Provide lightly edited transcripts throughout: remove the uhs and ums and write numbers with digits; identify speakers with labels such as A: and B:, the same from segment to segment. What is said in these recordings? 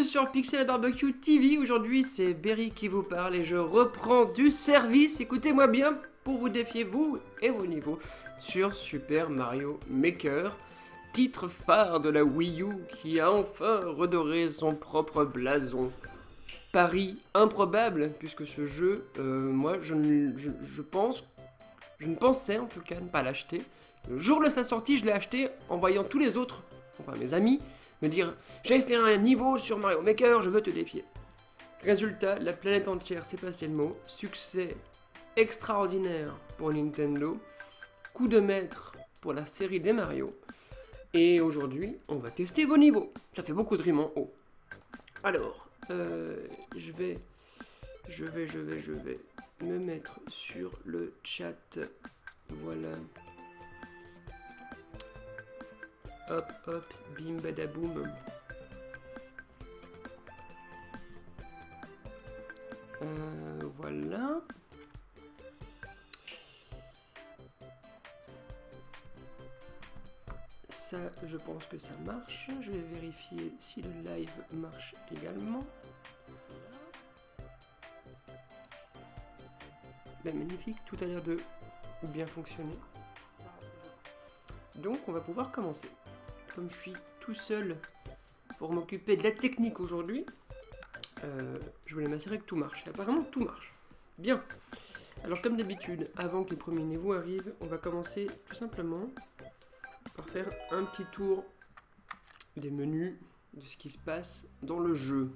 A: sur Pixel Barbecue TV. Aujourd'hui, c'est Berry qui vous parle et je reprends du service. Écoutez-moi bien pour vous défier, vous et vos niveaux, sur Super Mario Maker, titre phare de la Wii U qui a enfin redoré son propre blason. Pari improbable, puisque ce jeu, moi, je ne pensais en tout cas ne pas l'acheter. Le jour de sa sortie, je l'ai acheté en voyant tous les autres, enfin mes amis, me dire « J'ai fait un niveau sur Mario Maker, je veux te défier ». Résultat, la planète entière s'est passé le mot. Succès extraordinaire pour Nintendo. Coup de maître pour la série des Mario. Et aujourd'hui, on va tester vos niveaux. Ça fait beaucoup de rimes en haut. Alors, je vais me mettre sur le chat. Voilà. Hop, hop, bim, badaboum. Voilà. Ça, je pense que ça marche. Je vais vérifier si le live marche également. Ben, magnifique, tout a l'air de bien fonctionner. Donc, on va pouvoir commencer. Comme je suis tout seul pour m'occuper de la technique aujourd'hui, je voulais m'assurer que tout marche. Et apparemment, tout marche. Bien. Alors, comme d'habitude, avant que les premiers niveaux arrivent, on va commencer tout simplement par faire un petit tour des menus, de ce qui se passe dans le jeu.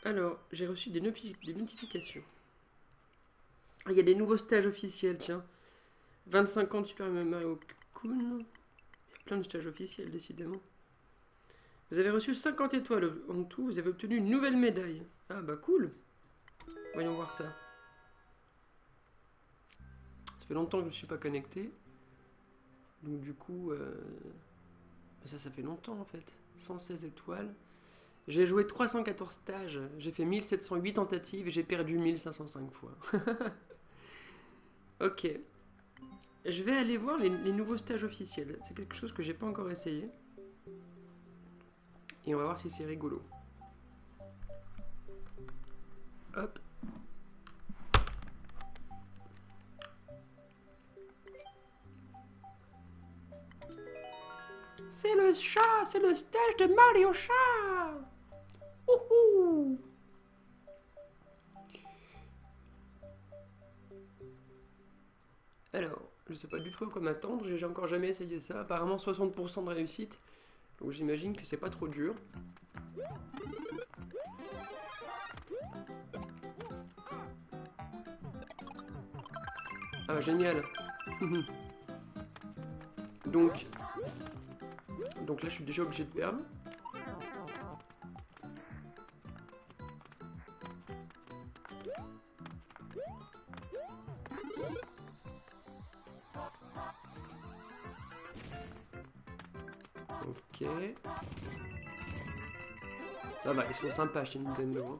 A: Alors, j'ai reçu des notifications. Il y a des nouveaux stages officiels, tiens. 25 ans de Super Mario Kun. Il y a plein de stages officiels, décidément. Vous avez reçu 50 étoiles en tout. Vous avez obtenu une nouvelle médaille. Ah bah cool. Voyons voir ça. Ça fait longtemps que je ne suis pas connecté. Donc du coup... ça fait longtemps en fait. 116 étoiles. J'ai joué 314 stages. J'ai fait 1708 tentatives et j'ai perdu 1505 fois. Ok. Je vais aller voir les nouveaux stages officiels. C'est quelque chose que j'ai pas encore essayé. Et on va voir si c'est rigolo. Hop. C'est le chat, c'est le stage de Mario Chat. Ouhou. Alors, je sais pas du tout à quoi m'attendre, j'ai encore jamais essayé ça. Apparemment 60% de réussite, donc j'imagine que c'est pas trop dur. Ah génial. Donc là je suis déjà obligé de perdre. Ok. Ça va, ils sont sympas chez Nintendo.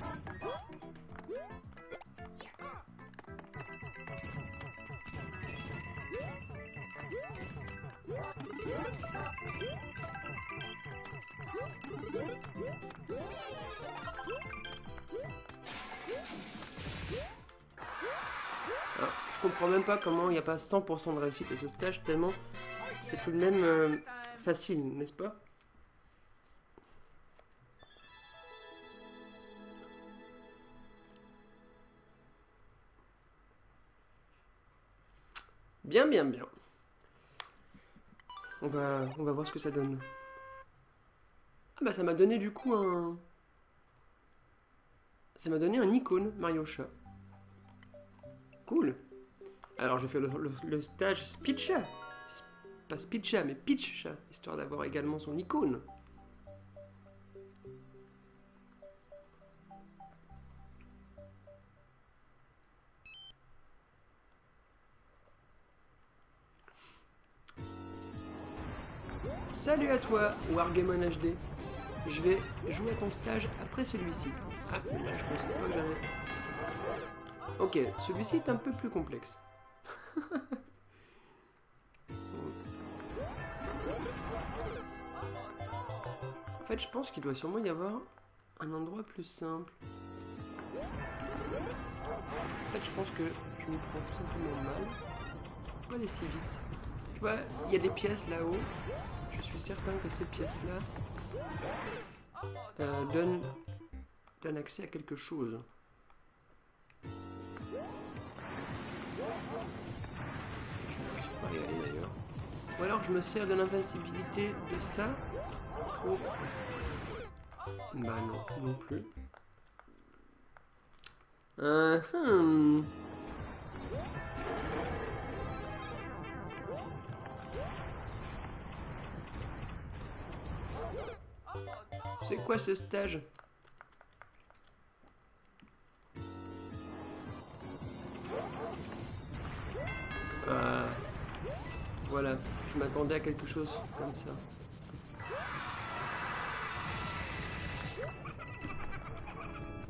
A: Alors, je comprends même pas comment il n'y a pas 100% de réussite à ce stage, tellement c'est tout de même facile, n'est-ce pas? Bien, bien, bien. On va voir ce que ça donne. Ah bah ça m'a donné du coup un... Ça m'a donné un icône Mario Chat. Cool. Alors je fais le stage Speedchat. Pas Speedchat, mais Peachchat, histoire d'avoir également son icône. Salut à toi, Wargamon HD. Je vais jouer à ton stage après celui-ci. Ah, là, je pensais pas que j'allais... Ok, celui-ci est un peu plus complexe. En fait, je pense qu'il doit sûrement y avoir un endroit plus simple. En fait, je pense que je m'y prends tout simplement mal. Pourquoi aller si vite? Tu vois, il y a des pièces là-haut. Je suis certain que ces pièces-là donnent accès à quelque chose. Je n'arrive pas à y aller d'ailleurs. Ou alors je me sers de l'invincibilité de ça pour... Bah non, non plus. C'est quoi ce stage? Voilà, je m'attendais à quelque chose comme ça.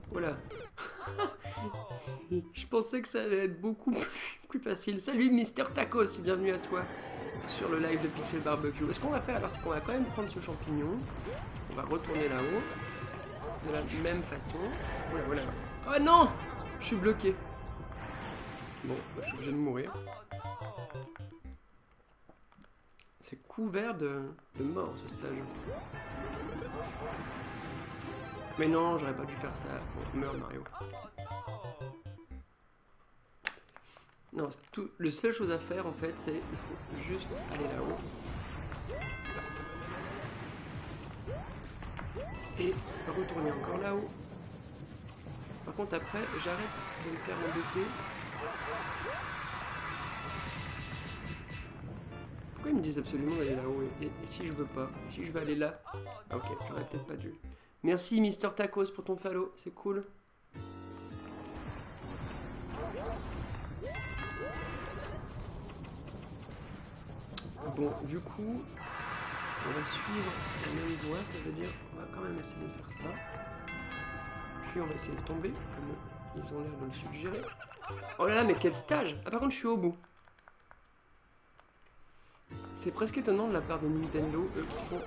A: Voilà. Je pensais que ça allait être beaucoup plus facile. Salut Mister Tacos, bienvenue à toi sur le live de Pixel Barbecue. Ce qu'on va faire alors, c'est qu'on va quand même prendre ce champignon. On va retourner là-haut. De la même façon. Voilà, voilà. Oh non! Je suis bloqué. Bon, bah, je suis obligé de mourir. C'est couvert de mort ce stage. Mais non, j'aurais pas dû faire ça. Bon, meurs Mario. Non, tout, la seule chose à faire en fait, c'est il faut juste aller là-haut. Et retourner encore là-haut. Par contre après, j'arrête de me faire embêter. Pourquoi ils me disent absolument d'aller là-haut et si je veux pas? Si je veux aller là? Ah ok, j'aurais peut-être pas dû. Merci Mister Tacos pour ton follow, c'est cool. Bon, du coup, on va suivre la même voie, ça veut dire on va quand même essayer de faire ça. Puis on va essayer de tomber, comme ils ont l'air de le suggérer. Oh là là, mais quel stage! Ah par contre, je suis au bout. C'est presque étonnant de la part de Nintendo, eux qui font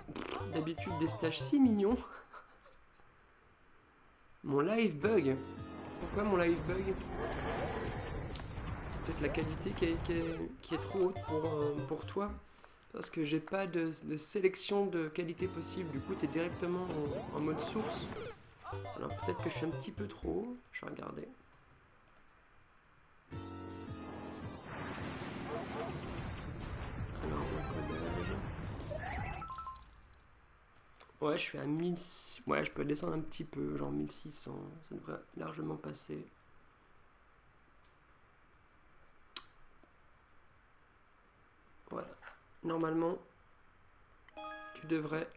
A: d'habitude des stages si mignons. Mon live bug. Pourquoi mon live bug? C'est peut-être la qualité qui est trop haute pour toi. Parce que j'ai pas de sélection de qualité possible. Du coup, tu es directement en mode source. Alors peut-être que je suis un petit peu trop haut. Je vais regarder. Alors, recodage. Ouais, je suis à 1000. Ouais, je peux descendre un petit peu, genre 1600. Ça devrait largement passer. Voilà. Normalement, tu devrais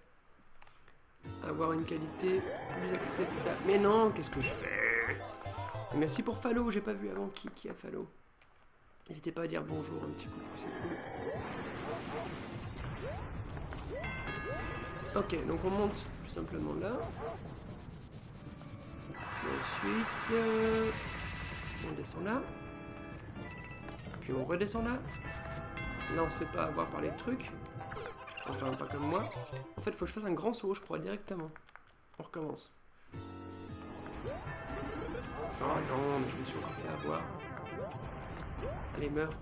A: avoir une qualité plus acceptable. Mais non, qu'est-ce que je fais? Merci pour follow, j'ai pas vu avant qui a follow. N'hésitez pas à dire bonjour un petit coup, c'est cool. Ok, donc on monte tout simplement là. Ensuite, on descend là. Puis on redescend là. Là, on se fait pas avoir par les trucs. Enfin, pas comme moi. En fait, il faut que je fasse un grand saut, je crois, directement. On recommence. Oh non, mais je me suis encore fait avoir. Allez, meurs.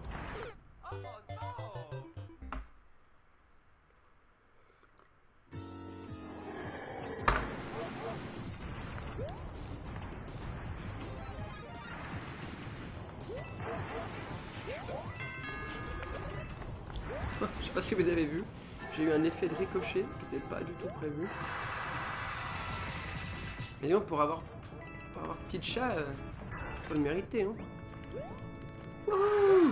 A: Je sais pas si vous avez vu, j'ai eu un effet de ricochet qui n'était pas du tout prévu. Mais donc pour avoir petit chat, faut le mériter, hein. Wouhou!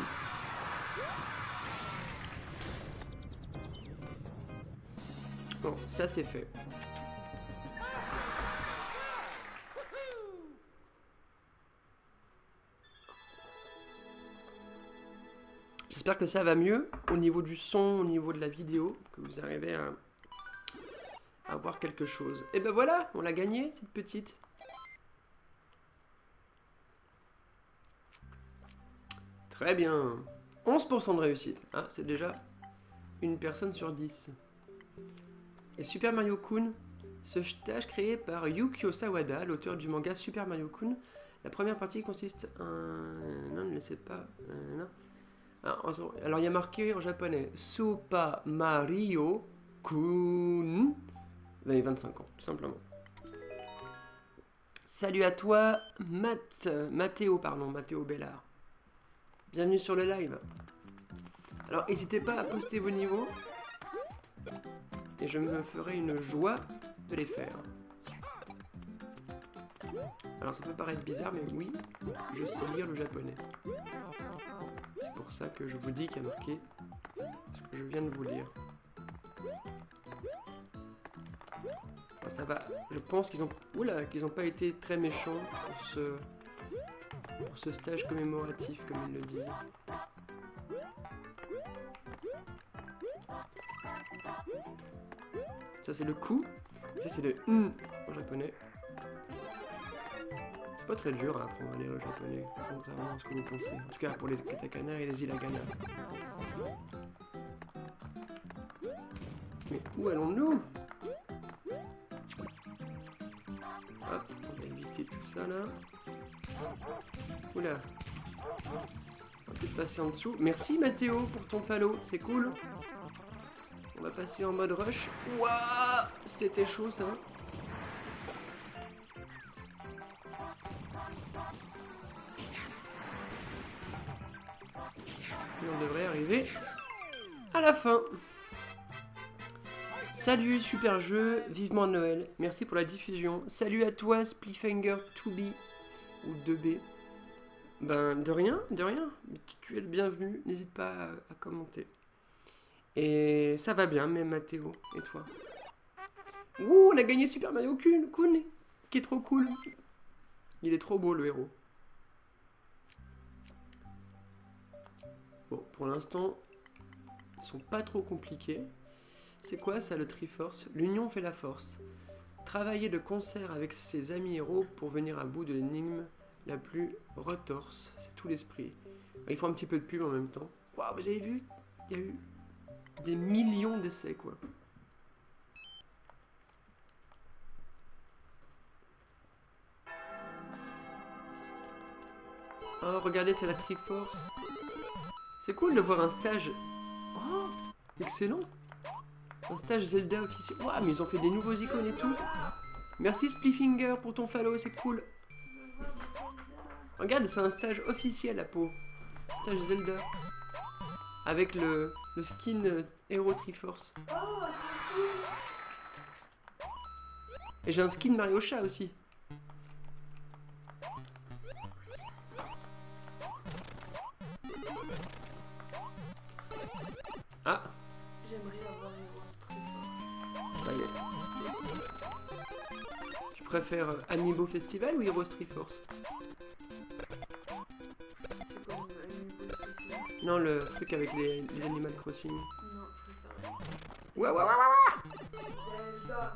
A: Bon, ça c'est fait. J'espère que ça va mieux au niveau du son, au niveau de la vidéo, que vous arrivez à voir quelque chose. Et ben voilà, on l'a gagné, cette petite. Très bien. 11% de réussite. Ah, c'est déjà une personne sur 10. Et Super Mario Kun, Ce stage créé par Yukio Sawada, l'auteur du manga Super Mario Kun. La première partie consiste en... Non, ne laissez pas... Non. Alors il y a marqué en japonais Super Mario Kun. Vous avez 25 ans, tout simplement. Salut à toi, Mathéo Bellard. Bienvenue sur le live. Alors n'hésitez pas à poster vos niveaux. Et je me ferai une joie de les faire. Alors ça peut paraître bizarre, mais oui, je sais lire le japonais. C'est pour ça que je vous dis qu'il y a marqué ce que je viens de vous lire. Alors ça va, je pense qu'ils ont... Oula, qu'ils n'ont pas été très méchants pour ce stage commémoratif, comme ils le disent. Ça c'est le ku, ça c'est le en japonais. C'est pas très dur à apprendre à lire le japonais, contrairement à ce que vous pensez. En tout cas pour les katakana et les hiragana. Mais où allons-nous? Hop, on va éviter tout ça là. Oula. On va peut-être passer en dessous. Merci Mathéo pour ton follow, c'est cool. On va passer en mode rush. Waouh, c'était chaud ça. Et on devrait arriver à la fin. Salut, super jeu, vivement Noël. Merci pour la diffusion. Salut à toi, Splifinger 2B ou 2B. Ben, de rien, de rien. Tu es le bienvenu. N'hésite pas à commenter. Et ça va bien, même Mathéo. Et toi? Ouh, on a gagné Super Mario Kun, qui est trop cool. Il est trop beau, le héros. Bon, pour l'instant, ils sont pas trop compliqués. C'est quoi ça, le Triforce? L'union fait la force. Travailler de concert avec ses amis héros pour venir à bout de l'énigme la plus retorse. C'est tout l'esprit. Il faut un petit peu de pub en même temps. Waouh, vous avez vu? Il y a eu des millions d'essais, quoi. Oh, regardez, c'est la Triforce. C'est cool de voir un stage. Oh, excellent. Un stage Zelda officiel. Waouh, mais ils ont fait des nouveaux icônes et tout. Merci Splifinger pour ton follow, c'est cool. Regarde, c'est un stage officiel à peau. Stage Zelda. Avec le skin Hero Triforce. Et j'ai un skin Mario Chat aussi. Ah.
B: J'aimerais avoir Heroes Triforce.
A: Ça y est. Tu préfères Amiibo Festival ou Heroes Triforce?
B: C'est comme Amiibo Festival.
A: Non, le truc avec les Animal Crossing.
B: Non, je préfère.
A: Ouais.
B: Zelda.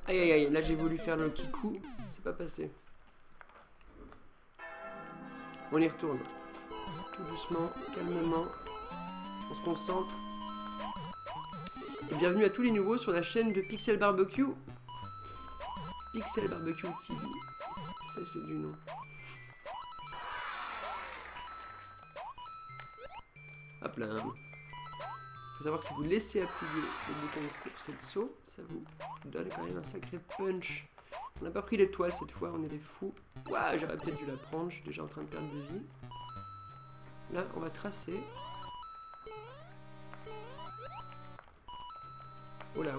A: Aïe aïe aïe, là j'ai voulu faire le kikou, c'est pas passé. On y retourne. Tout doucement, calmement. On se concentre. Et bienvenue à tous les nouveaux sur la chaîne de Pixel Barbecue. Pixel Barbecue TV. Ça c'est du nom. Hop là. Faut savoir que si vous laissez appuyer le bouton de course et de saut, ça vous donne quand même un sacré punch. On n'a pas pris l'étoile cette fois, on est des fous. Ouah, j'aurais peut-être dû la prendre, je suis déjà en train de perdre de vie. Là, on va tracer. Oh là.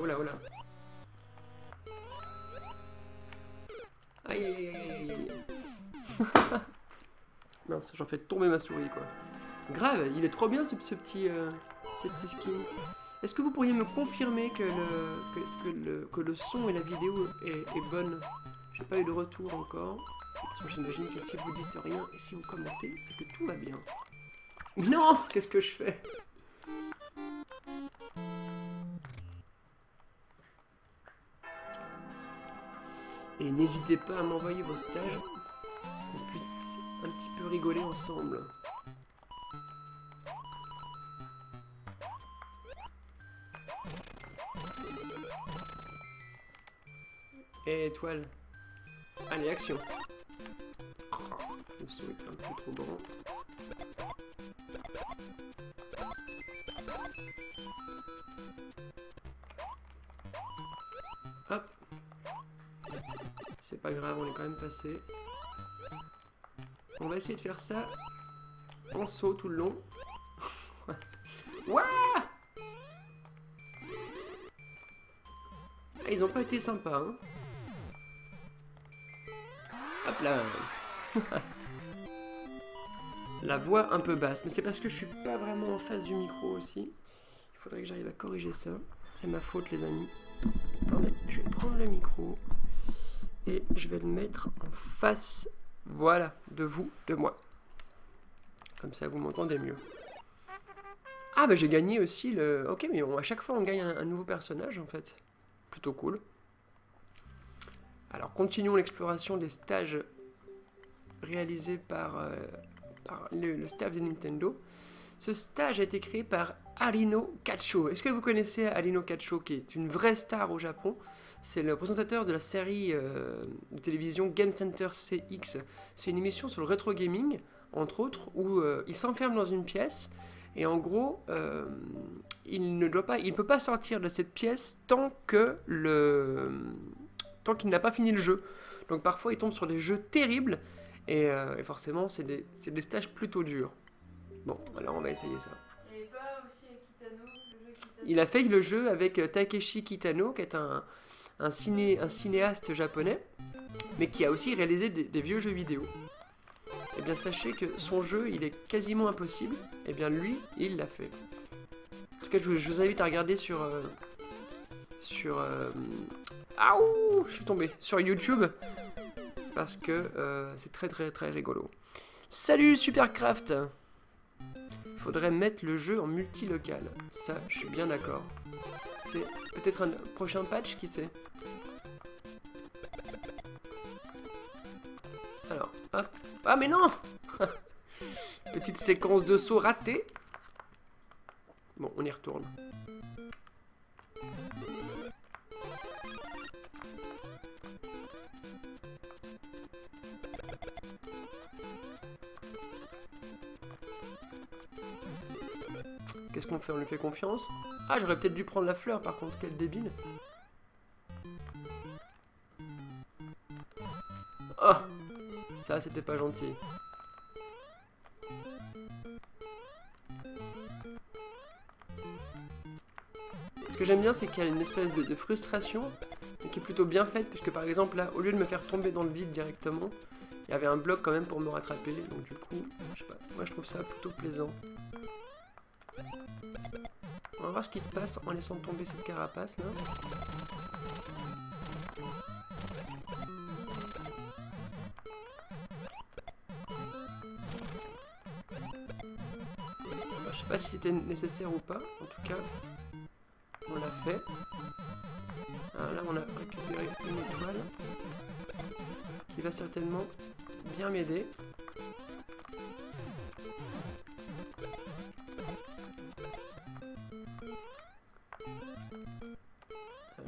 A: Aïe aïe aïe aïe aïe. Mince, j'en fais tomber ma souris quoi. Grave, il est trop bien ce petit skin. Est-ce que vous pourriez me confirmer que le son et la vidéo est bonne? J'ai pas eu de retour encore. J'imagine que si vous dites rien et si vous commentez, c'est que tout va bien. Non, qu'est-ce que je fais? Et n'hésitez pas à m'envoyer vos stages, qu'on puisse un petit peu rigoler ensemble. Et étoile. Allez, action. Le saut est un peu trop grand. Hop. C'est pas grave, on est quand même passé. On va essayer de faire ça en saut tout le long. Ouah! Ah, ils ont pas été sympas, hein. Hop là. La voix un peu basse, mais c'est parce que je suis pas vraiment en face du micro aussi. Il faudrait que j'arrive à corriger ça. C'est ma faute, les amis. Attendez, je vais prendre le micro et je vais le mettre en face, voilà, de vous, de moi. Comme ça, vous m'entendez mieux. Ah, bah j'ai gagné aussi le... Ok, mais à chaque fois, on gagne un nouveau personnage, en fait. Plutôt cool. Alors, continuons l'exploration des stages réalisés par le staff de Nintendo. Ce stage a été créé par Arino Kacho. Est-ce que vous connaissez Arino Kacho, qui est une vraie star au Japon? C'est le présentateur de la série de télévision Game Center CX. C'est une émission sur le rétro gaming, entre autres, où il s'enferme dans une pièce et en gros, il ne peut pas sortir de cette pièce tant qu'il n'a pas fini le jeu. Donc parfois, il tombe sur des jeux terribles et forcément, c'est des stages plutôt durs. Bon, alors on va essayer ça.
B: Il n'y avait pas aussi Kitano, le jeu Kitano.
A: Il a fait le jeu avec Takeshi Kitano, qui est un cinéaste japonais, mais qui a aussi réalisé des vieux jeux vidéo. Et bien sachez que son jeu, il est quasiment impossible. Et bien lui, il l'a fait. En tout cas, je vous invite à regarder sur Aouh, je suis tombé sur YouTube parce que c'est très très très rigolo. Salut Supercraft. Faudrait mettre le jeu en multilocal. Ça, je suis bien d'accord. C'est peut-être un prochain patch, qui sait. Alors, hop. Ah mais non. Petite séquence de saut ratée. Bon, on y retourne. Qu'est-ce qu'on fait? On lui fait confiance? Ah, j'aurais peut-être dû prendre la fleur, par contre. Quel débile. Oh, ça, c'était pas gentil. Ce que j'aime bien, c'est qu'il y a une espèce de frustration, mais qui est plutôt bien faite, puisque par exemple, là, au lieu de me faire tomber dans le vide directement, il y avait un bloc quand même pour me rattraper. Donc du coup, je sais pas, moi je trouve ça plutôt plaisant. On va voir ce qui se passe en laissant tomber cette carapace là. Je sais pas si c'était nécessaire ou pas, en tout cas, on l'a fait. Alors là, on a récupéré une étoile qui va certainement bien m'aider.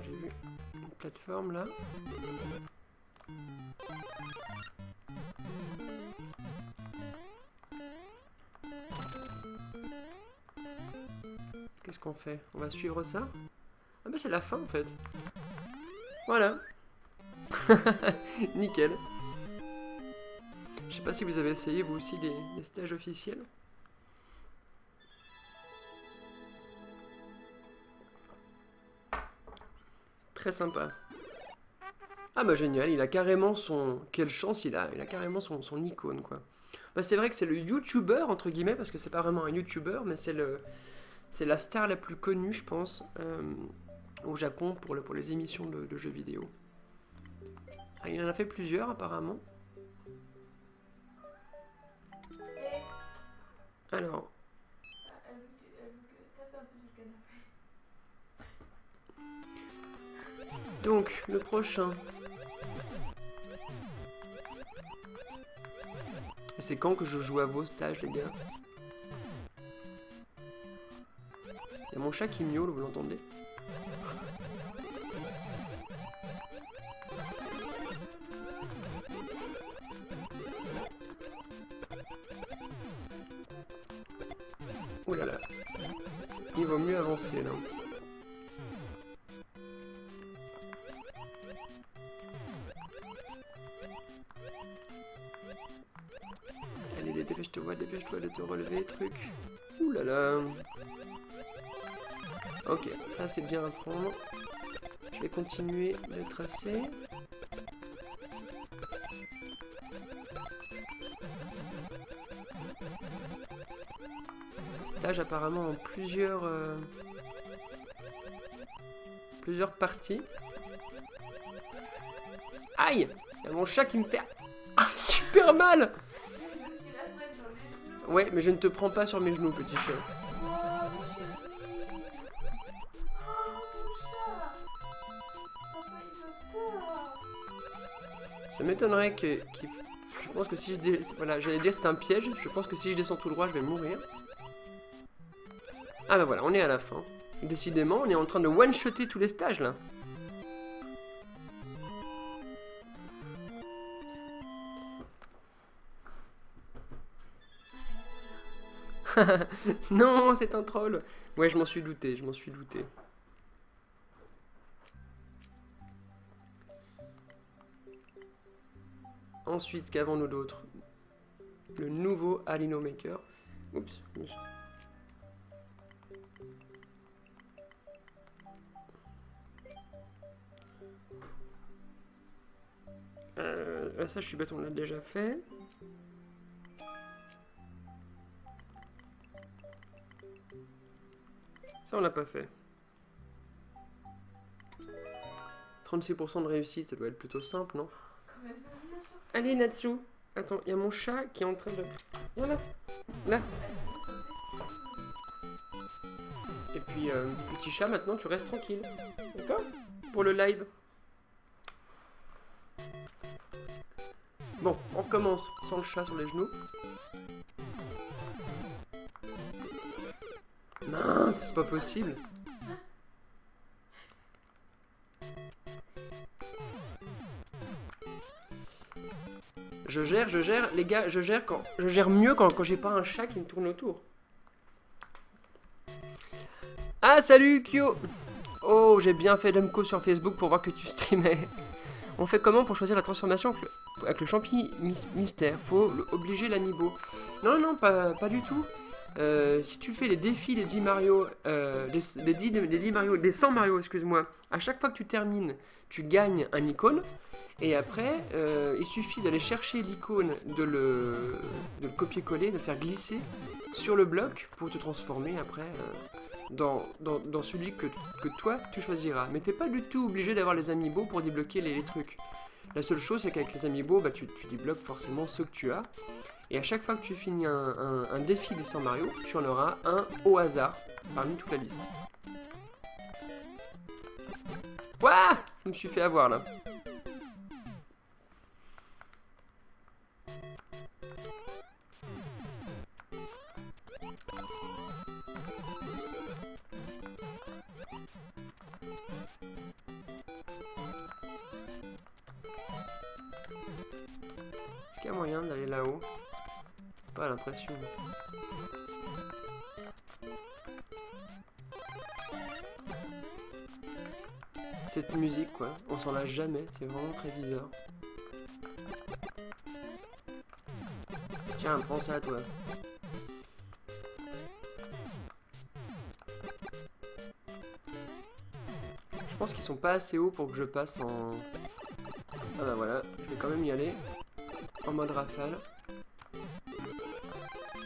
A: J'ai vu une plateforme là. Qu'est-ce qu'on fait? On va suivre ça? Ah bah c'est la fin en fait. Voilà. Nickel. Je sais pas si vous avez essayé vous aussi les stages officiels. Très sympa. Ah bah génial, il a carrément son... Quelle chance il a carrément son icône quoi. Bah c'est vrai que c'est le YouTuber entre guillemets, parce que c'est pas vraiment un YouTuber, mais c'est la star la plus connue je pense au Japon pour les émissions de jeux vidéo. Ah, il en a fait plusieurs apparemment. Alors... Donc, le prochain. Et c'est quand que je joue à vos stages, les gars? Il y a mon chat qui miaule, vous l'entendez? Oh là là. Il vaut mieux avancer là. Allez, dépêche-toi de te relever, truc. Ouh là là. Ok, ça c'est bien à prendre. Je vais continuer le tracé. Stage apparemment en plusieurs parties. Aïe! Il y a mon chat qui me fait super mal! Ouais, mais je ne te prends pas sur mes genoux, petit chat. Ça m'étonnerait que... Je pense que si je... Voilà, j'allais dire c'est un piège. Je pense que si je descends tout droit, je vais mourir. Ah bah voilà, on est à la fin. Décidément, on est en train de one-shotter tous les stages, là. Non, c'est un troll. Ouais, je m'en suis douté, Ensuite, qu'avons-nous d'autre? Le nouveau Alino Maker. Oups. Ça, je suis bête, on l'a déjà fait. Ça, on l'a pas fait. 36% de réussite, ça doit être plutôt simple, non? Allez, Natsu. Attends, il y a mon chat qui est en train de... Viens là. Là. Et puis, petit chat, maintenant, tu restes tranquille. D'accord? Pour le live. Bon, on recommence sans le chat sur les genoux. Mince, c'est pas possible. Je gère, les gars, je gère mieux quand j'ai pas un chat qui me tourne autour. Ah, salut, Kyo. Oh, j'ai bien fait Dumco sur Facebook pour voir que tu streamais. On fait comment pour choisir la transformation avec le champi mystère? Faut obliger l'amiibo. Non, pas du tout. Si tu fais les défis des 10 Mario, des 100 Mario, excuse-moi, à chaque fois que tu termines, tu gagnes un icône. Et après, il suffit d'aller chercher l'icône, de le copier-coller, de le faire glisser sur le bloc pour te transformer après dans celui que toi tu choisiras. Mais t'es pas du tout obligé d'avoir les amiibo pour débloquer les trucs. La seule chose, c'est qu'avec les amiibo, bah, tu débloques forcément ceux que tu as. Et à chaque fois que tu finis un défi des 100 Mario, tu en auras un au hasard parmi toute la liste. Ouah! Je me suis fait avoir là. Est-ce qu'il y a moyen d'aller là-haut? Pas l'impression. Cette musique, quoi, on s'en lâche jamais, c'est vraiment très bizarre. Tiens, prends ça, toi. Je pense qu'ils sont pas assez hauts pour que je passe en... Ah bah voilà, je vais quand même y aller. En mode rafale.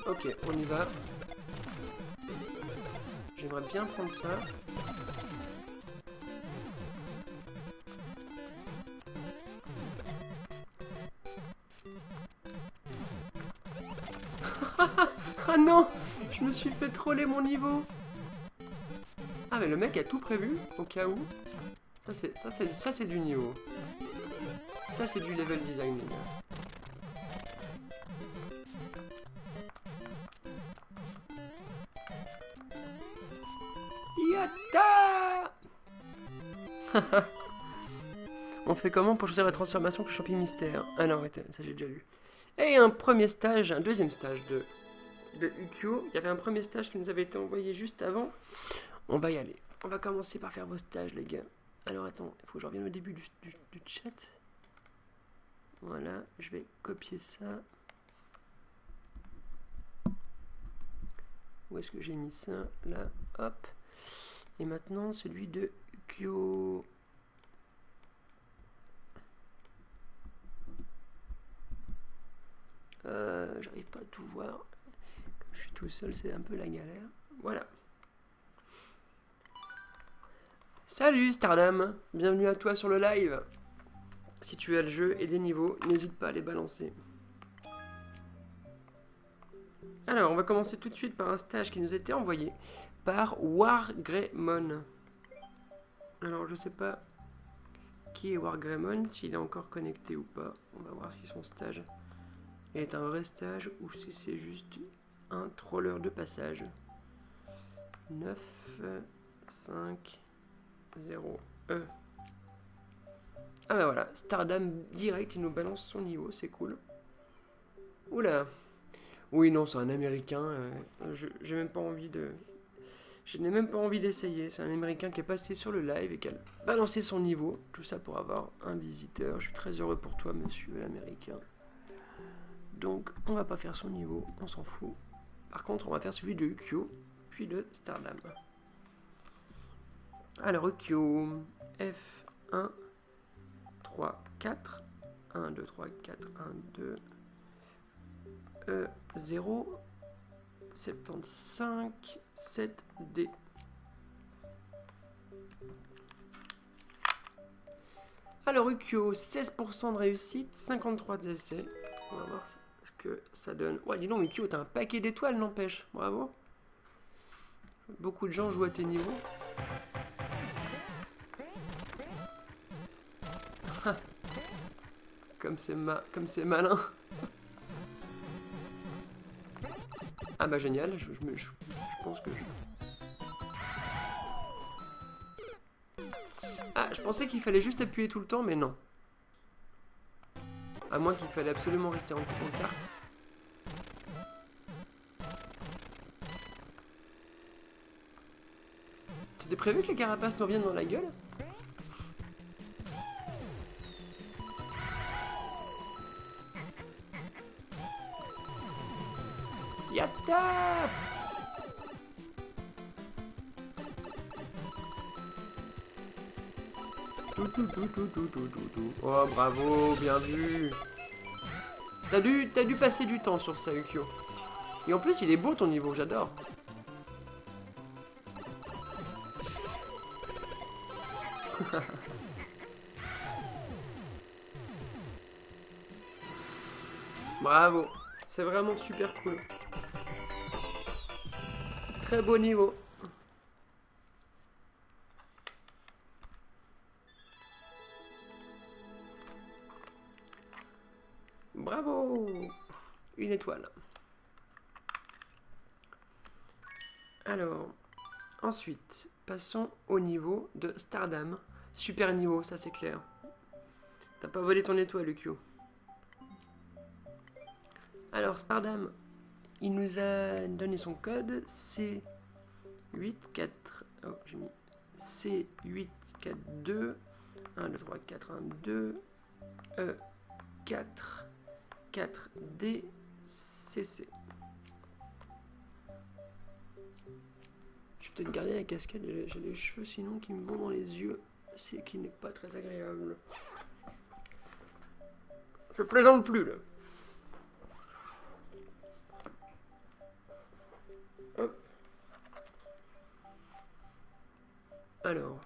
A: Ok, on y va. J'aimerais bien prendre ça. Ah non! Je me suis fait troller mon niveau! Ah mais le mec a tout prévu, au cas où. Ça c'est du niveau. Ça c'est du level design, les gars. Yatta! On fait comment pour choisir la transformation que le champi mystère? Ah non, arrêtez, ça j'ai déjà lu. Et un premier stage, un deuxième stage de de Ukyo. Il y avait un premier stage qui nous avait été envoyé juste avant. On va y aller. On va commencer par faire vos stages, les gars. Alors attends, il faut que je revienne au début du chat. Voilà, je vais copier ça. Où est-ce que j'ai mis ça? Là, hop. Et maintenant, celui de Ukyo. J'arrive pas à tout voir. Comme je suis tout seul, c'est un peu la galère. Voilà. Salut Stardam, bienvenue à toi sur le live. Si tu as le jeu et des niveaux, n'hésite pas à les balancer. Alors, on va commencer tout de suite par un stage qui nous a été envoyé par Wargreymon. Alors, je sais pas qui est Wargreymon, s'il est encore connecté ou pas. On va voir si son stage est un vrai stage ou si c'est juste un troller de passage. 9, 5, 0, E. Ah bah voilà, Stardam direct, il nous balance son niveau, c'est cool. Oula. Oui, non, c'est un américain. J'ai même pas envie de... Je n'ai même pas envie d'essayer. C'est un américain qui est passé sur le live et qui a balancé son niveau. Tout ça pour avoir un visiteur. Je suis très heureux pour toi, monsieur l'américain. Donc, on va pas faire son niveau, on s'en fout. Par contre, on va faire celui de Ukyo, puis de Stardam. Alors, Ukyo, F1, 3, 4, 1, 2, 3, 4, 1, 2, E, 0, 75, 7, D. Alors, Ukyo, 16% de réussite, 53 d'essais. On va voir ce que ça donne. Ouais, dis donc, Ukyo, t'as un paquet d'étoiles, n'empêche. Bravo. Beaucoup de gens jouent à tes niveaux. Comme c'est malin. Ah bah génial, je pense que Ah, je pensais qu'il fallait juste appuyer tout le temps, mais non. À moins qu'il fallait absolument rester en carte. C'était prévu que les carapaces nous reviennent dans la gueule? Yatta! Oh bravo, bien vu. T'as dû passer du temps sur ça, Ukyo. Et en plus, il est beau ton niveau, j'adore. Bravo, c'est vraiment super cool. Très beau niveau. Bravo! Une étoile. Alors, ensuite, passons au niveau de Stardam. Super niveau, ça c'est clair. T'as pas volé ton étoile, Ukyo. Alors, Stardam, il nous a donné son code C84. Oh, j'ai mis C842 1, 2, 3, 4, 1, 2 E 4 4 D CC. Je vais peut-être garder la casquette, j'ai les cheveux sinon qui me vont dans les yeux, c'est qui n'est pas très agréable. Je plaisante plus là. Hop. Alors,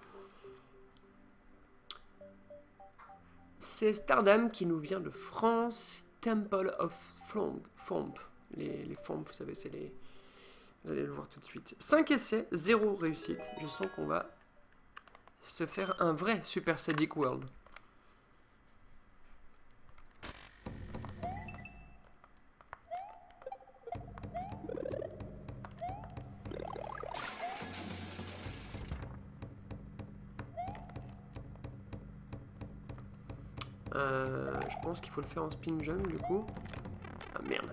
A: c'est Stardam qui nous vient de France, Temple of Fomp. Les Fomp, vous savez, c'est les... Vous allez le voir tout de suite. 5 essais, 0 réussite. Je sens qu'on va se faire un vrai Super Sadic World. Je pense qu'il faut le faire en spin jump du coup. Ah merde.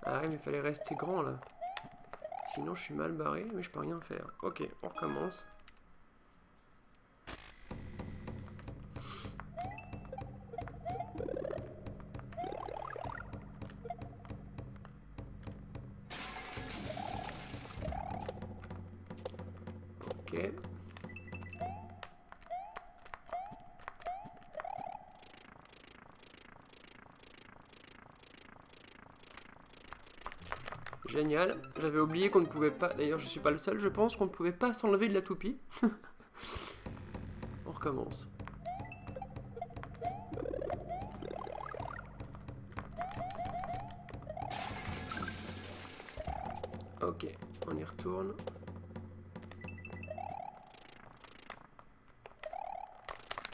A: Ah oui, mais il fallait rester grand là. Sinon je suis mal barré, mais je peux rien faire. Ok, on recommence. Ok. Génial. J'avais oublié qu'on ne pouvait pas... D'ailleurs, je suis pas le seul, je pense qu'on ne pouvait pas s'enlever de la toupie. On recommence. Ok, on y retourne.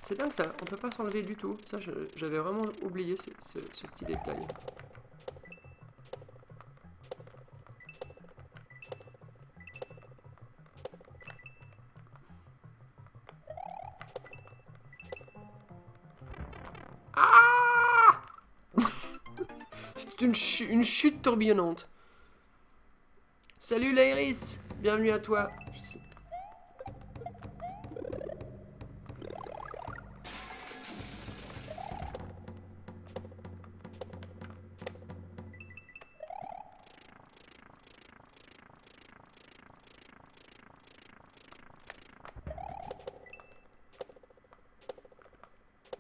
A: C'est dingue ça, on peut pas s'enlever du tout. Ça, j'avais vraiment oublié ce petit détail. Ah c'est une chute tourbillonnante. Salut Lairis, bienvenue à toi.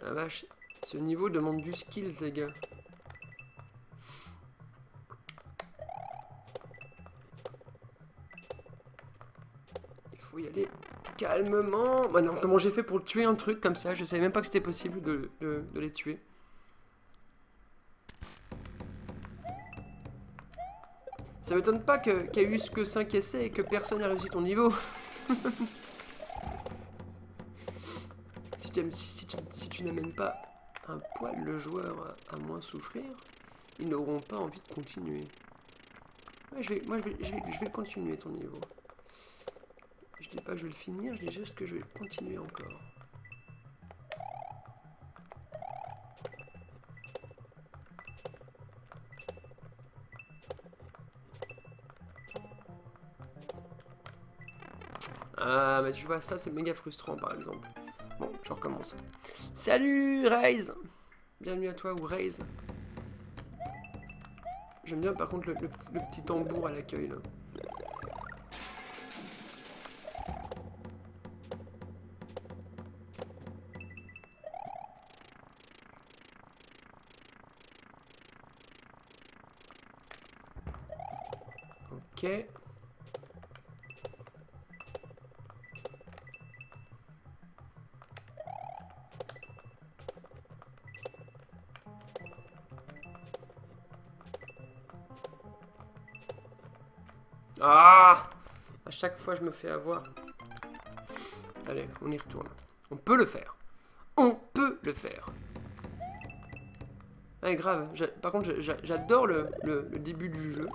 A: Ah vache, ce niveau demande du skill les gars. Il faut y aller calmement. Bah non, comment j'ai fait pour tuer un truc comme ça? Je savais même pas que c'était possible de les tuer. Ça m'étonne pas qu'il y ait eu que 5 essais et que personne n'a réussi ton niveau. Si tu n'amènes pas un poil le joueur à moins souffrir, ils n'auront pas envie de continuer. Ouais, je vais continuer ton niveau. Je dis pas que je vais le finir, je dis juste que je vais continuer encore. Ah, mais tu vois, ça c'est méga frustrant par exemple. Bon, je recommence. Salut Raze! Bienvenue à toi, ou Raze. J'aime bien par contre le petit tambour à l'accueil là. Ok. Ah! À chaque fois, je me fais avoir. Allez, on y retourne. On peut le faire. On peut le faire. Ah, grave. Par contre, j'adore le début du jeu.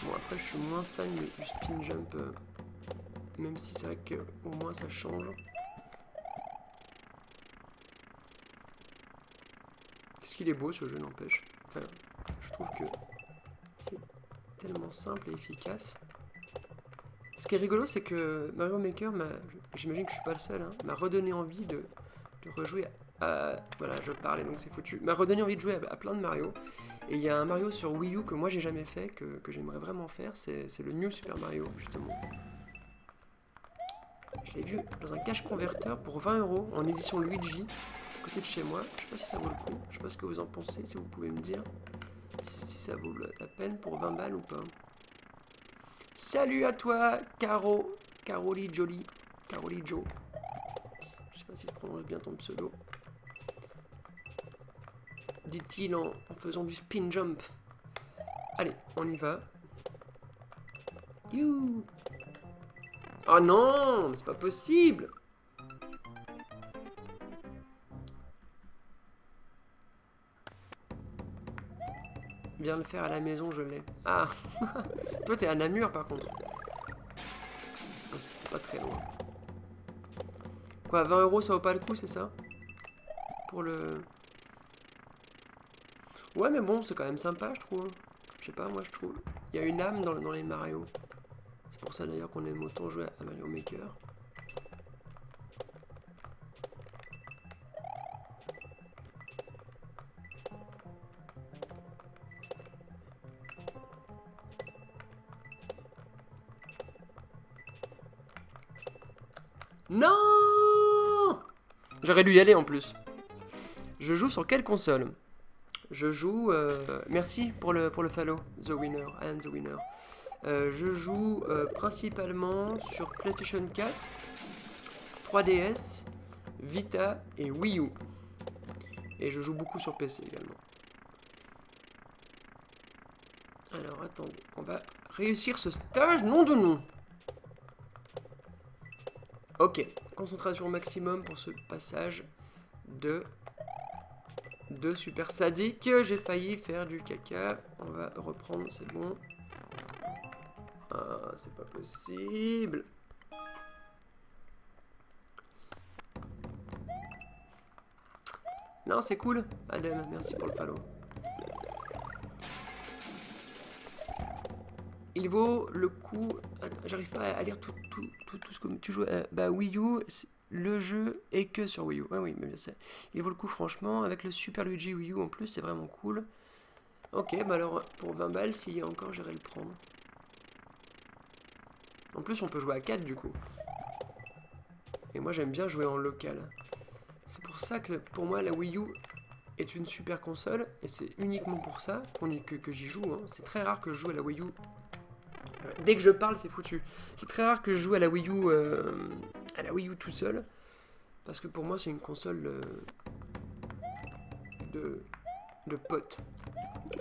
A: Bon, après, je suis moins fan du spin jump. Même si c'est vrai qu'au moins ça change. Qu'est-ce qu'il est beau ce jeu, n'empêche. Enfin, je trouve que c'est tellement simple et efficace. Ce qui est rigolo, c'est que Mario Maker j'imagine que je suis pas le seul, hein, m'a redonné envie de rejouer à... Voilà, je parlais donc c'est foutu. M'a redonné envie de jouer à plein de Mario. Et il y a un Mario sur Wii U que moi j'ai jamais fait, que j'aimerais vraiment faire, c'est le New Super Mario, justement. Je l'ai vu dans un cache converteur pour 20 € en édition Luigi, à côté de chez moi. Je sais pas si ça vaut le coup, je sais pas ce que vous en pensez, si vous pouvez me dire si ça vaut la peine pour 20 balles ou pas. Salut à toi, Caroli Jolie, Caroli Joe. Je sais pas si je prononce bien ton pseudo. Dit-il en faisant du spin jump. Allez, on y va. You. Oh non, c'est pas possible. Viens le faire à la maison, je l'ai. Ah. Toi, t'es à Namur, par contre. C'est pas très loin. Quoi, 20 €, ça vaut pas le coup, c'est ça? Pour le... Ouais, mais bon, c'est quand même sympa, je trouve. Je sais pas, moi je trouve. Il y a une âme dans les Mario. C'est pour ça d'ailleurs qu'on aime autant jouer à Mario Maker. Non! J'aurais dû y aller en plus. Je joue sur quelle console? Je joue... merci pour le follow, The Winner, and The Winner. Je joue principalement sur PlayStation 4, 3DS, Vita et Wii U. Et je joue beaucoup sur PC également. Alors attendez, on va réussir ce stage, nom de nom. Ok, concentration maximum pour ce passage de super sadique. J'ai failli faire du caca. On va reprendre, c'est bon. Ah, c'est pas possible. Non, c'est cool. Adem, merci pour le follow. Il vaut le coup... J'arrive pas à lire tout ce que tu joues. Bah, Wii U, le jeu est que sur Wii U. Ah oui, mais bien sûr. Il vaut le coup, franchement. Avec le Super Luigi Wii U en plus, c'est vraiment cool. Ok, bah alors, pour 20 balles, s'il y a encore, j'irai le prendre. En plus, on peut jouer à 4 du coup. Et moi, j'aime bien jouer en local. C'est pour ça que, pour moi, la Wii U est une super console. Et c'est uniquement pour ça que j'y joue. Hein. C'est très rare que je joue à la Wii U. Dès que je parle, c'est foutu. C'est très rare que je joue à la Wii U tout seul. Parce que pour moi, c'est une console de potes.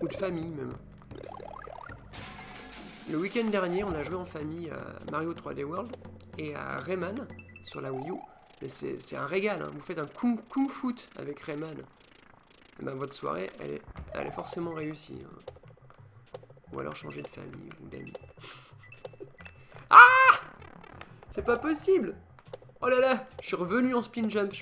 A: Ou de famille, même. Le week-end dernier, on a joué en famille à Mario 3D World et à Rayman sur la Wii U. Mais c'est un régal, hein. Vous faites un kung foot avec Rayman. Et ben, votre soirée, elle est forcément réussie. Hein. Ou alors changer de famille ou d'amis. Ah! C'est pas possible! Oh là là! Je suis revenu en spin jump.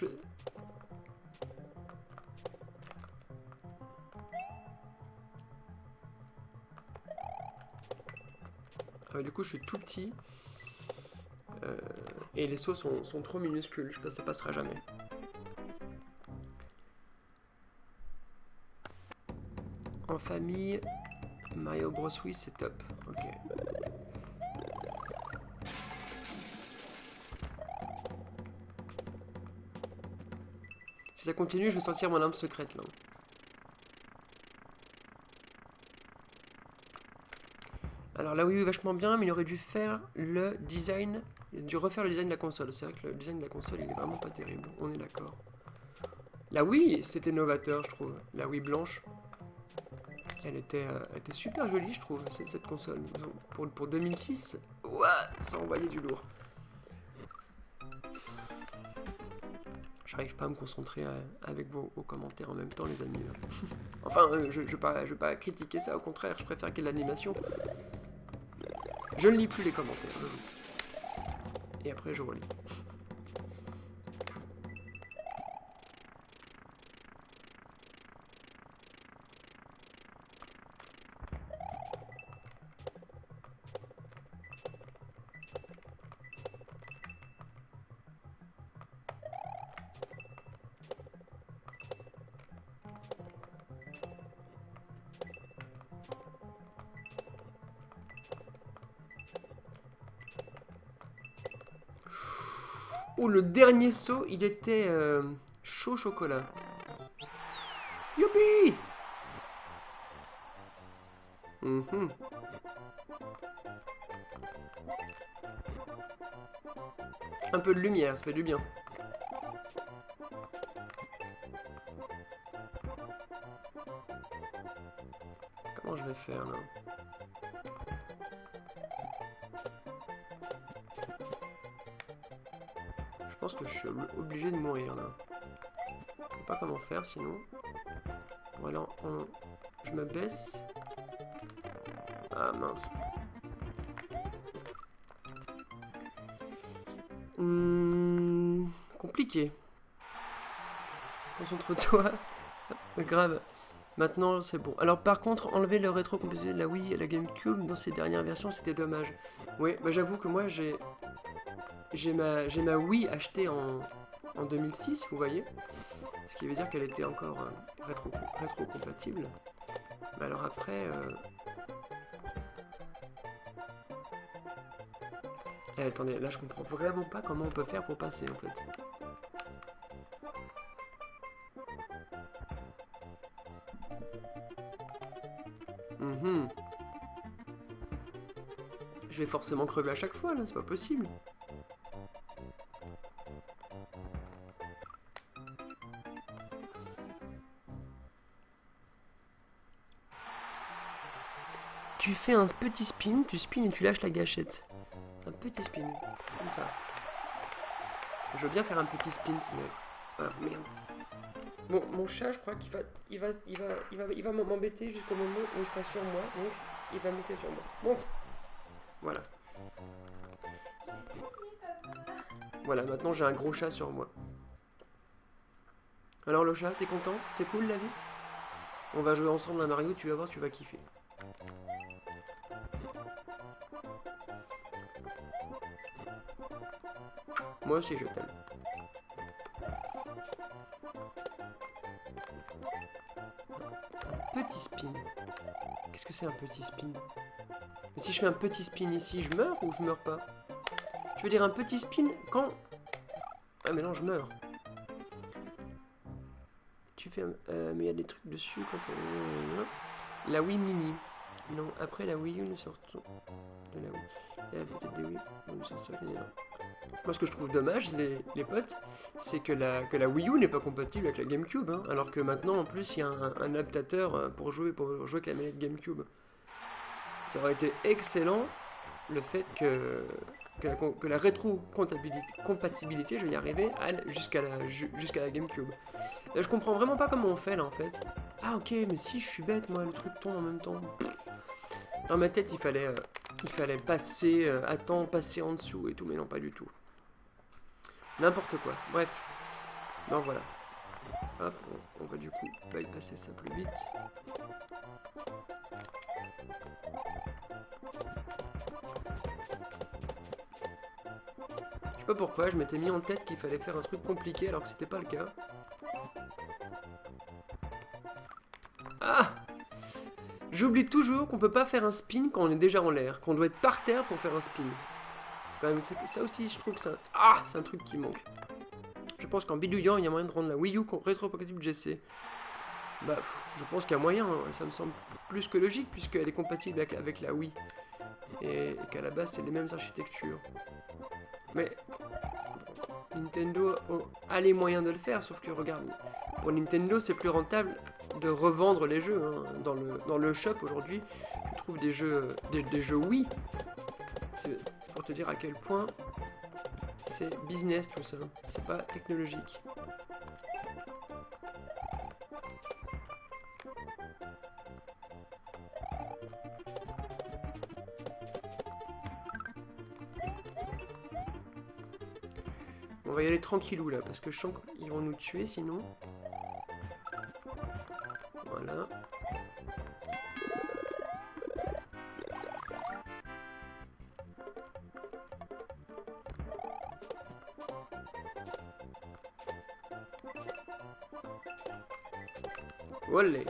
A: Du coup, je suis tout petit. Et les sauts sont trop minuscules. Je pense que ça passera jamais. En famille, Mario Bros. Wii, c'est top. Ok. Si ça continue, je vais sortir mon arme secrète là. Alors la Wii U est vachement bien, mais il aurait dû faire le design, refaire le design de la console. C'est vrai que le design de la console, il est vraiment pas terrible. On est d'accord. La Wii, c'était novateur, je trouve. La Wii blanche, elle était super jolie, je trouve, cette console. Pour 2006, ouah, ça envoyait du lourd. J'arrive pas à me concentrer avec vos commentaires en même temps, les amis. Enfin, je veux pas critiquer ça, au contraire, je préfère qu'il y ait de l'animation. Je ne lis plus les commentaires, je joue. Et après, je relis. Oh, le dernier saut, il était chaud chocolat. Youpi! Un peu de lumière, ça fait du bien. Comment je vais faire là? Je pense que je suis obligé de mourir là. Je sais pas comment faire sinon. Voilà, je me baisse. Ah mince. Compliqué. Concentre-toi. Grave. Maintenant, c'est bon. Alors, par contre, enlever le rétro-compatibilité de la Wii et la GameCube dans ces dernières versions, c'était dommage. Oui, bah j'avoue que moi, j'ai ma Wii achetée en 2006, vous voyez. Ce qui veut dire qu'elle était encore rétro-compatible. Mais alors après... attendez, là je comprends vraiment pas comment on peut faire pour passer en fait. Je vais forcément crever à chaque fois là, c'est pas possible. Tu fais un petit spin, tu spins et tu lâches la gâchette. Un petit spin, comme ça. Je veux bien faire un petit spin, mais... Ah, merde. Bon, mon chat, je crois qu'il va m'embêter jusqu'au moment où il sera sur moi, donc il va monter sur moi. Monte. Voilà. Voilà, maintenant j'ai un gros chat sur moi. Alors le chat, t'es content? C'est cool la vie? On va jouer ensemble à Mario, tu vas voir, tu vas kiffer. Moi aussi je t'aime. Un petit spin. Qu'est-ce que c'est un petit spin? Mais si je fais un petit spin ici, je meurs ou je meurs pas? Je veux dire un petit spin quand... Ah mais non, je meurs. Tu fais... mais il y a des trucs dessus quand... La Wii Mini. Non, après la Wii U, nous sortons de la Wii. Il y a peut-être des Wii. Nous sortons de la... Moi, ce que je trouve dommage, les potes, c'est que la Wii U n'est pas compatible avec la GameCube, hein, alors que maintenant, en plus, il y a un adaptateur pour jouer avec la manette GameCube. Ça aurait été excellent, le fait que la rétro-compatibilité, je vais y arriver, jusqu'à la GameCube. Là, je comprends vraiment pas comment on fait, là, en fait. Ah, ok, mais si, je suis bête, moi, le truc tombe en même temps. Dans ma tête, il fallait passer, passer en dessous et tout, mais non, pas du tout. N'importe quoi, bref. Non, voilà. Hop, on va du coup bypasser ça plus vite. Je sais pas pourquoi, je m'étais mis en tête qu'il fallait faire un truc compliqué alors que c'était pas le cas. Ah! J'oublie toujours qu'on peut pas faire un spin quand on est déjà en l'air, qu'on doit être par terre pour faire un spin. C'est quand même ça aussi, je trouve que c'est un truc qui manque. Je pense qu'en bidouillant, il y a moyen de rendre la Wii U rétro-compatible GC. Bah, je pense qu'il y a moyen, hein. Ça me semble plus que logique puisqu'elle est compatible avec la Wii. Et qu'à la base, c'est les mêmes architectures. Mais Nintendo a les moyens de le faire, sauf que regarde, pour Nintendo, c'est plus rentable de revendre les jeux. Hein. Dans le shop aujourd'hui, tu trouves des jeux Wii. C'est pour te dire à quel point c'est business tout ça. C'est pas technologique. On va y aller tranquillou là, parce que je sens qu'ils vont nous tuer sinon. Voilà. Olé.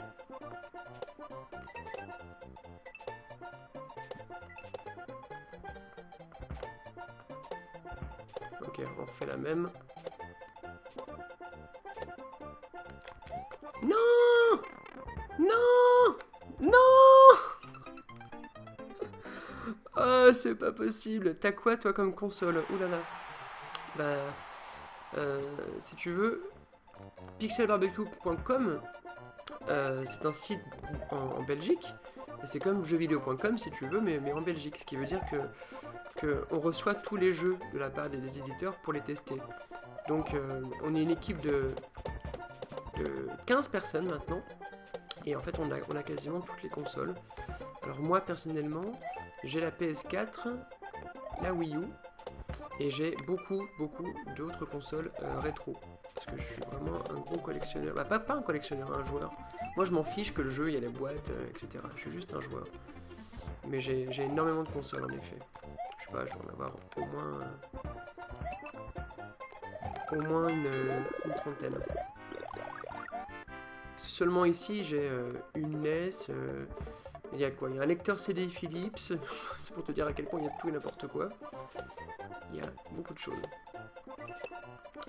A: Ok, on refait la même. Non! Non! Non! Oh, c'est pas possible. T'as quoi, toi, comme console? Oulala. Bah... si tu veux... pixelbarbecue.com, c'est un site en Belgique. Et c'est comme jeuxvideo.com, si tu veux, mais en Belgique. Ce qui veut dire que on reçoit tous les jeux de la part des éditeurs pour les tester. Donc, on est une équipe de 15 personnes maintenant. Et en fait, on a quasiment toutes les consoles. Alors moi, personnellement, j'ai la PS4, la Wii U, Et j'ai beaucoup d'autres consoles rétro. Parce que je suis vraiment un gros collectionneur. Bah, pas un collectionneur, un joueur. Moi, je m'en fiche que le jeu, il y a les boîtes, etc. Je suis juste un joueur. Mais j'ai énormément de consoles, en effet. Je sais pas, je dois en avoir au moins une trentaine. Seulement ici, j'ai une NES. Il y a quoi? Il y a un lecteur CD Philips. C'est pour te dire à quel point il y a tout et n'importe quoi. Il y a beaucoup de choses.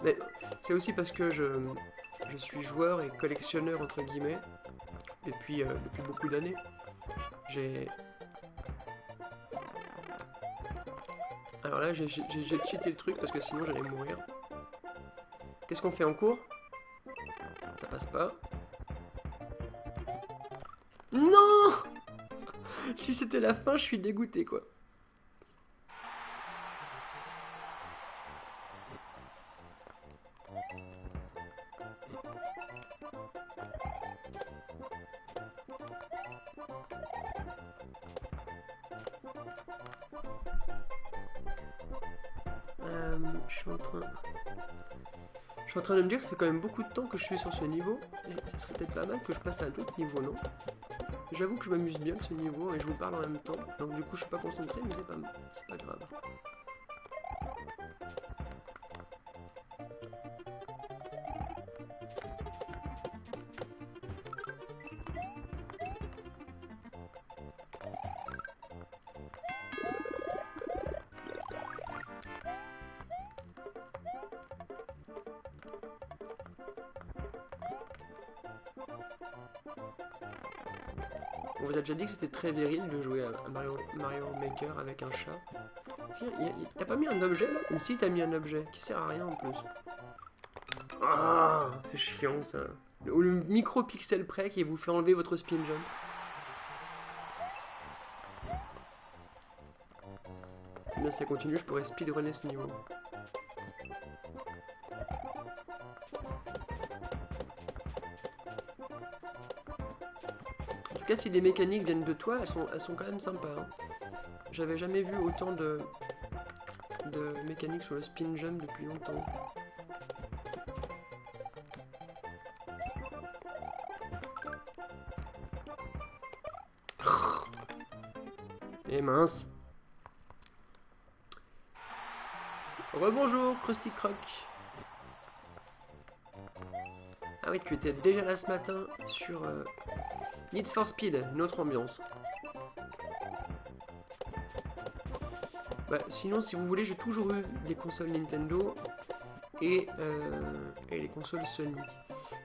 A: Mais c'est aussi parce que je suis joueur et collectionneur, entre guillemets, depuis beaucoup d'années. Alors là, j'ai cheaté le truc parce que sinon j'allais mourir. Qu'est-ce qu'on fait en cours? Ça passe pas. Non! Si c'était la fin, je suis dégoûté, quoi. Je suis en train de me dire que ça fait quand même beaucoup de temps que je suis sur ce niveau, et ça serait peut-être pas mal que je passe à un autre niveau, non? J'avoue que je m'amuse bien avec ce niveau, et je vous parle en même temps, donc du coup je suis pas concentré, mais c'est pas grave. On vous a déjà dit que c'était très viril de jouer à Mario Maker avec un chat. T'as pas mis un objet là? Mais si, t'as mis un objet qui sert à rien en plus. Ah, c'est chiant ça. Le micro-pixel près qui vous fait enlever votre spin jump. C'est bien si ça continue, je pourrais speedrunner ce niveau. En tout cas, si les mécaniques viennent de toi, elles sont quand même sympas. Hein. J'avais jamais vu autant de mécaniques sur le spin jump depuis longtemps. Et mince. Rebonjour, Krusty Croc. Ah oui, tu étais déjà là ce matin sur Need for Speed, une autre ambiance. Bah, sinon, si vous voulez, j'ai toujours eu des consoles Nintendo et les consoles Sony.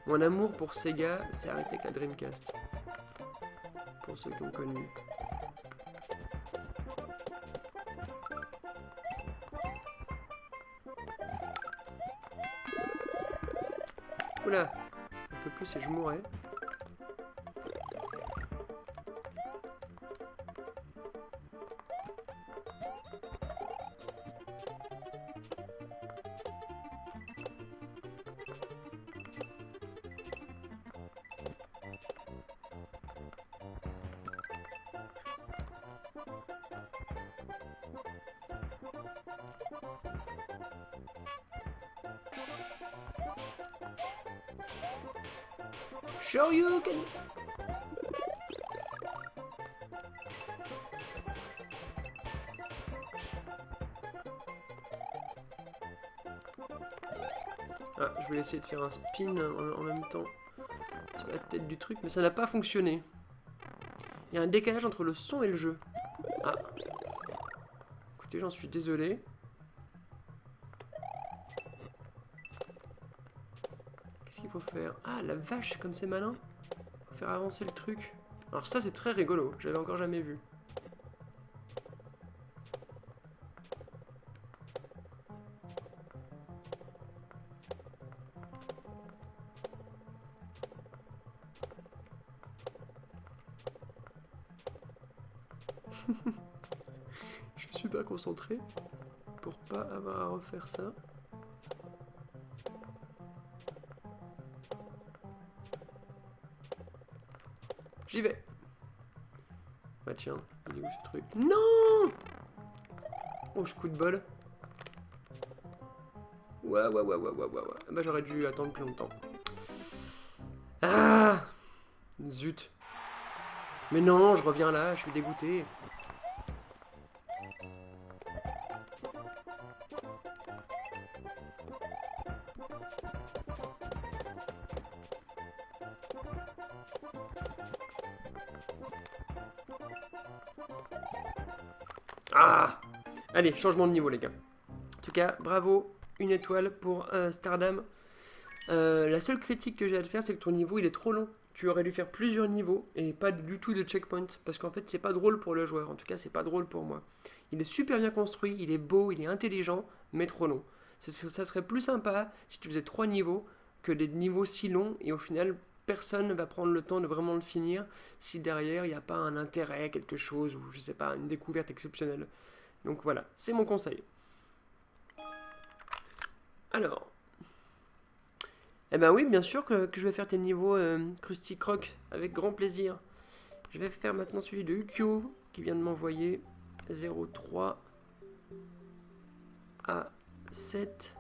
A: Mon amour pour Sega s'est arrêté avec la Dreamcast. Pour ceux qui ont connu. Oula, un peu plus et je mourrais. Show you can... Ah, je voulais essayer de faire un spin en même temps sur la tête du truc, mais ça n'a pas fonctionné. Il y a un décalage entre le son et le jeu. Ah. Écoutez, j'en suis désolé. Qu'est-ce qu'il faut faire? Ah, la vache, comme c'est malin. Faut faire avancer le truc. Alors ça, c'est très rigolo. J'avais encore jamais vu. Je suis pas concentré pour pas avoir à refaire ça. J'y vais. Bah tiens, il est où ce truc? Non! Oh, je coup de bol. Ouais. Bah j'aurais dû attendre plus longtemps. Ah, zut. Mais non, je reviens là, je suis dégoûté. Ah! Allez, changement de niveau les gars. En tout cas, bravo, une étoile pour Stardam. La seule critique que j'ai à te faire, c'est que ton niveau il est trop long. Tu aurais dû faire plusieurs niveaux et pas du tout de checkpoint. Parce qu'en fait, c'est pas drôle pour le joueur. En tout cas, c'est pas drôle pour moi. Il est super bien construit, il est beau, il est intelligent, mais trop long. Ça serait plus sympa si tu faisais 3 niveaux que des niveaux si longs et au final, personne ne va prendre le temps de vraiment le finir si derrière il n'y a pas un intérêt, quelque chose ou je sais pas, une découverte exceptionnelle. Donc voilà, c'est mon conseil. Alors. Eh ben oui, bien sûr que je vais faire tes niveaux Krusty Croc avec grand plaisir. Je vais faire maintenant celui de Ukyo qui vient de m'envoyer 03 à 7.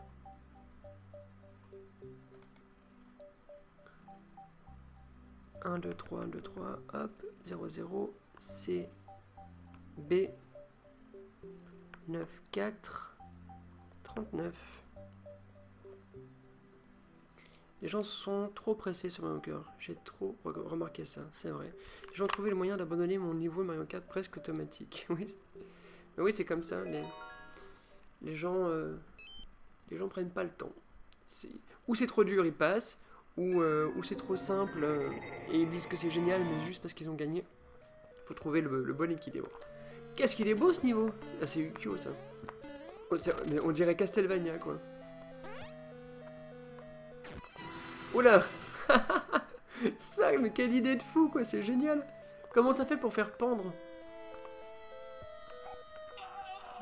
A: Un, 2, 3, 1, 2, 3, hop, 00, C, B, 9, 4, 39. Les gens sont trop pressés sur Mario Kart. J'ai trop remarqué ça, c'est vrai. Les gens ont trouvé le moyen d'abandonner mon niveau Mario Kart presque automatique. Oui, mais oui, c'est comme ça. Les gens prennent pas le temps. Ou c'est trop dur, ils passent. Ou c'est trop simple et ils disent que c'est génial, mais juste parce qu'ils ont gagné. Faut trouver le bon équilibre. Qu'est-ce qu'il est beau ce niveau! Ah, c'est Ukyo ça. Oh, on dirait Castlevania quoi. Oula. Ça, mais quelle idée de fou quoi, c'est génial. Comment t'as fait pour faire pendre?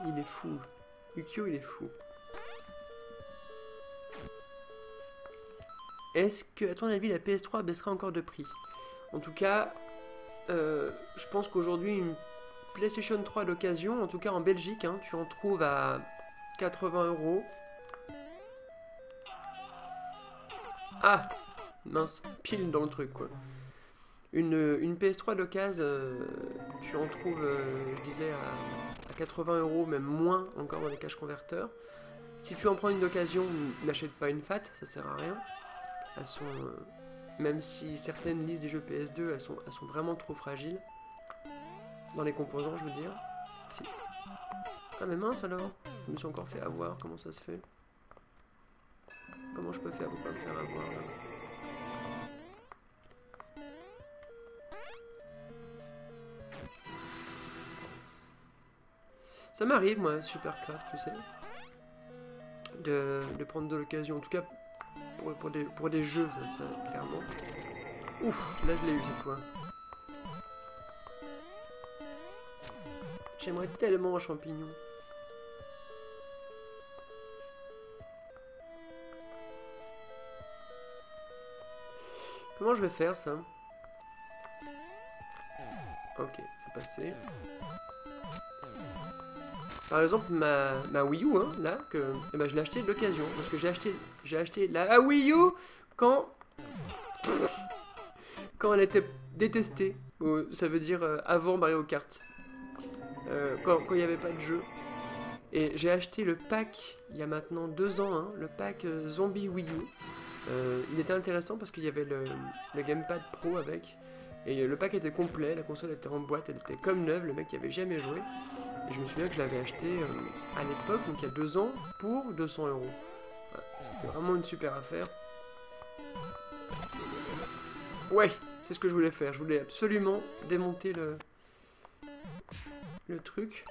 A: Il est fou. Ukyo il est fou. Est-ce que, à ton avis, la PS3 baissera encore de prix? En tout cas, je pense qu'aujourd'hui, une PlayStation 3 d'occasion, en tout cas en Belgique, hein, tu en trouves à 80 €. Ah, mince, pile dans le truc, quoi. Une PS3 d'occasion, tu en trouves, je disais, à 80 €, même moins encore dans les cash converteurs. Si tu en prends une d'occasion, n'achète pas une FAT, ça sert à rien. Elles sont, même si certaines listes des jeux PS2, elles sont vraiment trop fragiles. Dans les composants, je veux dire. Si. Ah mais mince alors, je me suis encore fait avoir, comment ça se fait? Comment je peux faire pour pas me faire avoir là? Ça m'arrive moi, Supercraft, tu sais, de prendre de l'occasion, en tout cas pour des jeux, ça clairement. Ouf, là je l'ai eu cette fois. J'aimerais tellement un champignon. Comment je vais faire ça? Ok, c'est passé. Par exemple, ma Wii U, hein, là, eh ben, je l'ai acheté de l'occasion. Parce que j'ai acheté la Wii U quand elle était détestée. Ça veut dire avant Mario Kart. Quand il n'y avait pas de jeu. Et j'ai acheté le pack, il y a maintenant 2 ans, hein, le pack Zombie Wii U. Il était intéressant parce qu'il y avait le Gamepad Pro avec. Et le pack était complet, la console était en boîte, elle était comme neuve, le mec n'y avait jamais joué. Et je me souviens que je l'avais acheté à l'époque, donc il y a 2 ans, pour 200 €. Voilà, c'était vraiment une super affaire. Ouais, c'est ce que je voulais faire. Je voulais absolument démonter le truc.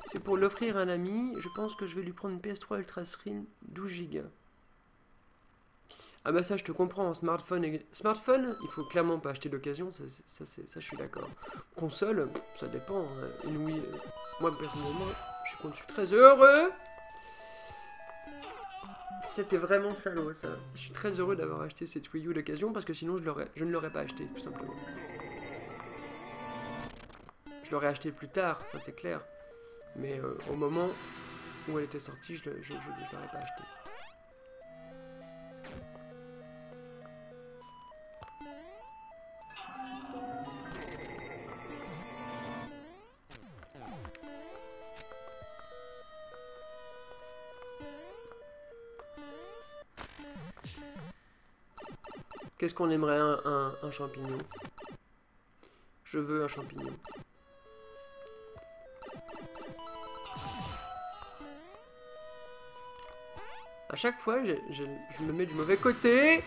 A: C'est pour l'offrir à un ami. Je pense que je vais lui prendre une PS3 Ultra Slim 12 Go. Ah bah ça je te comprends, en smartphone, il faut clairement pas acheter d'occasion, ça je suis d'accord. Console, ça dépend, hein. Une Wii, moi personnellement, je suis très heureux. C'était vraiment salaud ça. Je suis très heureux d'avoir acheté cette Wii U d'occasion parce que sinon je ne l'aurais pas acheté tout simplement. Je l'aurais acheté plus tard, ça c'est clair. Mais au moment, où elle était sortie, je l'aurais pas acheté. Qu'est-ce qu'on aimerait un champignon? Je veux un champignon. À chaque fois, je me mets du mauvais côté.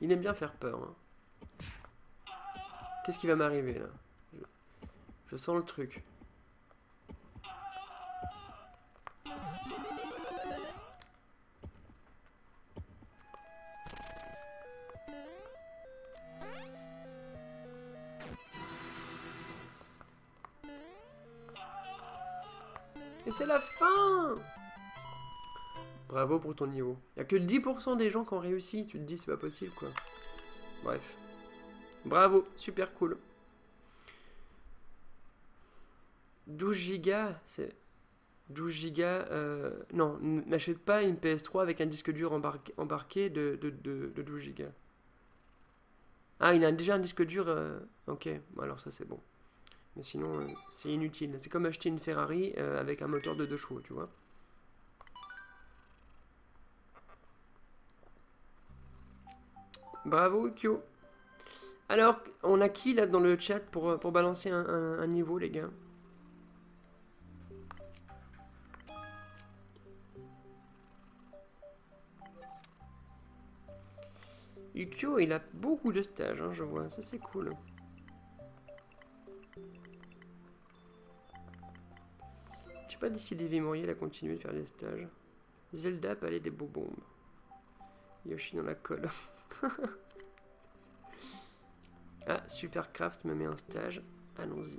A: Il aime bien faire peur. Hein. Qu'est-ce qui va m'arriver là? Je sens le truc. Et c'est la fin! Bravo pour ton niveau. Il n'y a que 10% des gens qui ont réussi. Tu te dis, c'est pas possible, quoi. Bref. Bravo, super cool. 12 Go, c'est... 12 Go... non, n'achète pas une PS3 avec un disque dur embarqué de 12 Go. Ah, il a déjà un disque dur... ok, alors ça c'est bon. Mais sinon, c'est inutile. C'est comme acheter une Ferrari avec un moteur de 2 chevaux, tu vois. Bravo, Kyo. Alors, on a qui là dans le chat pour balancer un niveau, les gars? Ukyo, il a beaucoup de stages, hein, je vois. Ça, c'est cool. Je sais pas si Davy Moriel a continué de faire des stages. Zelda, palais des bobombes. Yoshi dans la colle. Ah, Supercraft me met un stage. Allons-y.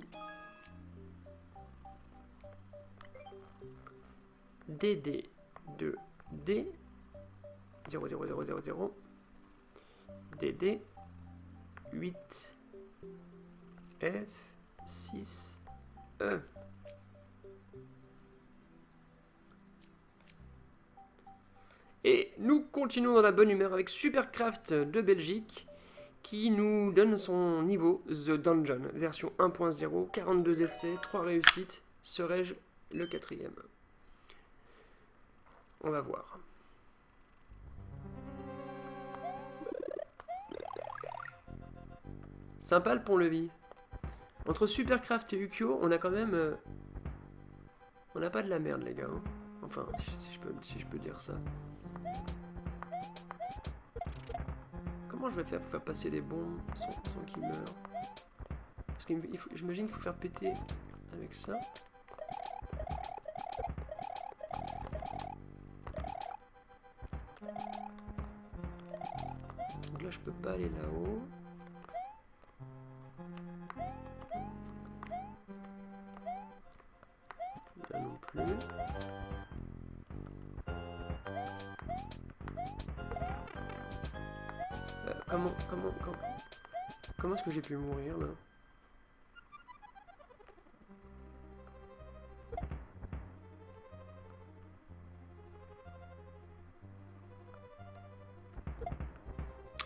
A: DD 2D 00000 DD 8 F 6 E. Et nous continuons dans la bonne humeur avec Supercraft de Belgique qui nous donne son niveau The Dungeon, version 1.0, 42 essais, 3 réussites. Serais-je le 4e? On va voir. Sympa le pont-levis. Entre Supercraft et Ukyo, on a quand même... on n'a pas de la merde, les gars. Hein. Enfin, si je peux dire ça. Comment je vais faire pour faire passer les bombes sans qu'ils meurent? Parce que j'imagine qu'il faut faire péter avec ça. Donc là, je peux pas aller là-haut. Là non plus. Comment est-ce que j'ai pu mourir là?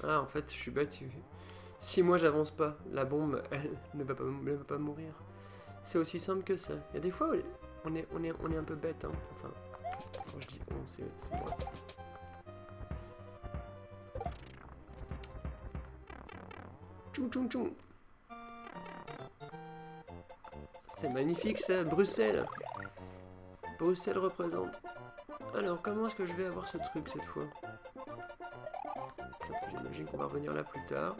A: Ah, en fait, je suis battu. Si moi j'avance pas, la bombe, elle ne va pas mourir. C'est aussi simple que ça. Il y a des fois où on est un peu bête, hein. Enfin, quand je dis on, c'est moi. Tchou tchou tchou. C'est magnifique ça, Bruxelles. Bruxelles représente. Alors, comment est-ce que je vais avoir ce truc cette fois? J'imagine qu'on va revenir là plus tard.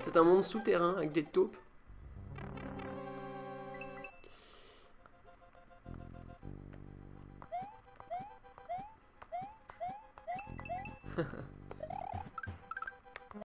A: C'est un monde souterrain avec des taupes.